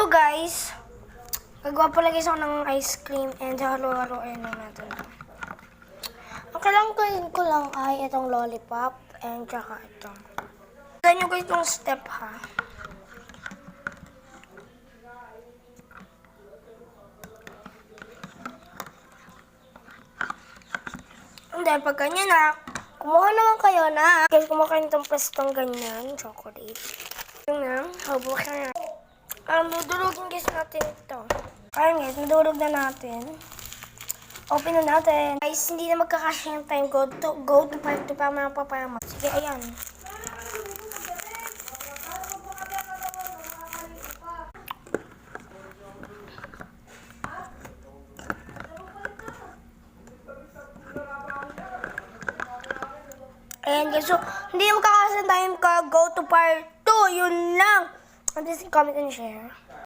So guys, gagawa pala guys ako ng ice cream and halo-haloin na natin. Ang kailangan ko lang ay itong lollipop and tsaka ito. Ganyan ko itong step ha. And then pag ganyan na, kumuha naman kayo na. Guys, kumakain itong pastong ganyan, chocolate. Yung na, habok na. Dudurugin guys natin ito. Ayun guys, nadurog na natin. Open na natin. Guys, hindi na magkakasya yung time. Go to part 2 pa mga papayama. Sige, ayan. Ayan guys, so hindi na magkakasya time ka. Go to part 2. Yun lang. And please comment and share.